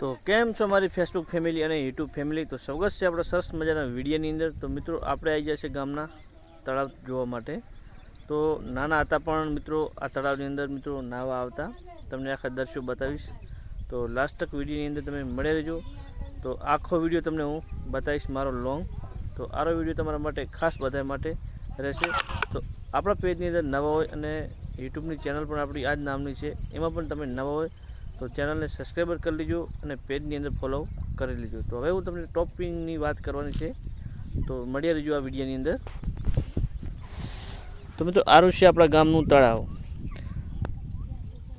તો કેમ છો મારી ફેસબુક ફેમિલી અને યુટ્યુબ ફેમિલી? તો સ્વાગત છે આપણે સરસ મજાના વિડીયોની અંદર. તો મિત્રો આપણે આવી ગયા છે ગામના તળાવ જોવા માટે. તો નાના હતા પણ મિત્રો આ તળાવની અંદર મિત્રો નાહવા આવતા, તમને આખા દૃશ્યો બતાવીશ. તો લાસ્ટ તક વિડીયોની અંદર તમે મળે રહેજો. તો આખો વિડીયો તમને હું બતાવીશ મારો લોંગ. તો આરો વિડીયો તમારા માટે ખાસ બધા માટે રહેશે. તો આપણા પેજની અંદર નવા હોય અને યુટ્યુબની ચેનલ પણ આપણી આ જ નામની છે, એમાં પણ તમે નવા હોય તો ચેનલને સબસ્ક્રાઈબર કરી લેજો અને પેજની અંદર ફોલો કરી લેજો. તો હવે હું તમને ટોપિંગની વાત કરવાની છે, તો મળ્યા રહેજો આ વિડીયોની અંદર. તો મિત્રો આરું છે આપણા ગામનું તળાવ,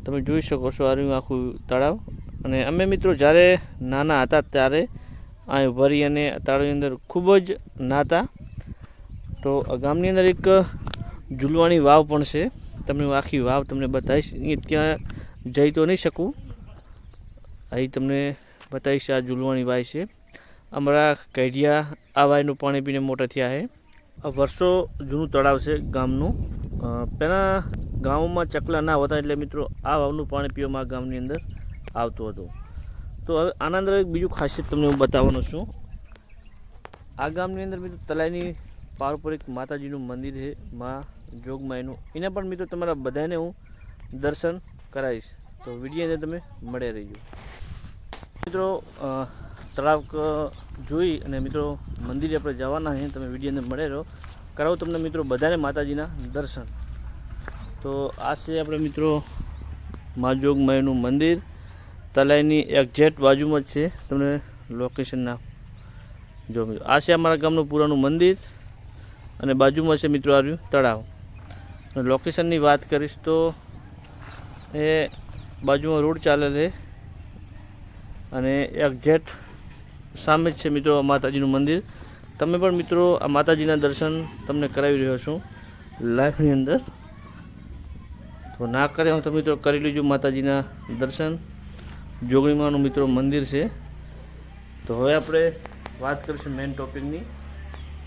તમે જોઈ શકો છો આરું આખું તળાવ. અને અમે મિત્રો જ્યારે નાના હતા ત્યારે અહીં ભરી અને તળાવની અંદર ખૂબ જ નાહતા. તો ગામની અંદર એક ઝૂલવાની વાવ પણ છે, તમને હું આખી વાવ તમને બતાવીશ. ત્યાં જઈ તો નહીં શકું, અહીં તમને બતાવીશ. આ ઝૂલવાની વાય છે. અમારા કઢિયા આ વાયનું પાણી પીને મોટા થયા છે. આ વર્ષો જૂનું તળાવ છે ગામનું. પહેલાં ગામમાં ચકલા ના હોતા એટલે મિત્રો આ વાવનું પાણી પીવામાં ગામની અંદર આવતું હતું. તો હવે આના અંદર એક બીજું ખાસિયત તમને હું બતાવવાનો છું. આ ગામની અંદર મિત્રો તલાઈની પારંપરિક માતાજીનું મંદિર છે, મા જોગમાઈનું. એના પણ મિત્રો તમારા બધાને હું દર્શન કરાવીશ. તો વિડીયોની અંદર તમે મળ્યા રહીજો. મિત્રો તળાવ જોઈ અને મિત્રો મંદિરે આપણે જવાના છે, તમે વિડીયો અંદર મળે રહો. કરાવો તમને મિત્રો બધાને માતાજીના દર્શન. તો આ છે આપણે મિત્રો મા જોગમાઈનું મંદિર. તલાઈની એક્ઝેક્ટ બાજુમાં જ છે, તમને લોકેશનના જો મિત્રો. આ છે અમારા ગામનું પુરાનું મંદિર અને બાજુમાં છે મિત્રો આવ્યું તળાવ. અને લોકેશનની વાત કરીશ તો એ બાજુમાં રોડ ચાલે છે અને એક્ઝેક્ટ સામે જ છે મિત્રો માતાજીનું મંદિર. તમે પણ મિત્રો આ માતાજીના દર્શન તમને કરાવી રહ્યો છું લાઈવની અંદર. તો ના કરે હું તો મિત્રો કરી લેજો માતાજીના દર્શન. જોગણીમાનું મિત્રો મંદિર છે. તો હવે આપણે વાત કરીશું મેઇન ટોપિકની.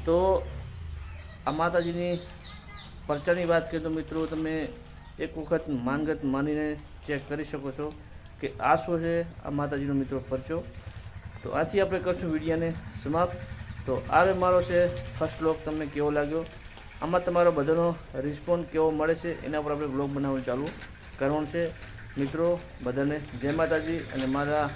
તો આ માતાજીની પરચાની વાત કરીએ તો મિત્રો તમે એક વખત માનગત માનીને ચેક કરી શકો છો કે આ શું છે આ માતાજીનો મિત્રો પરચો. તો આથી આપણે કરશું વિડીયોને સમાપ્ત. તો આ મારો છે ફર્સ્ટ વ્લોગ. તમને કેવો લાગ્યો, આમાં તમારો બધાનો રિસ્પોન્સ કેવો મળે છે એના પર આપણે વ્લોગ બનાવવાનું ચાલુ કરવાનું છે. મિત્રો બધાને જય માતાજી. અને મારા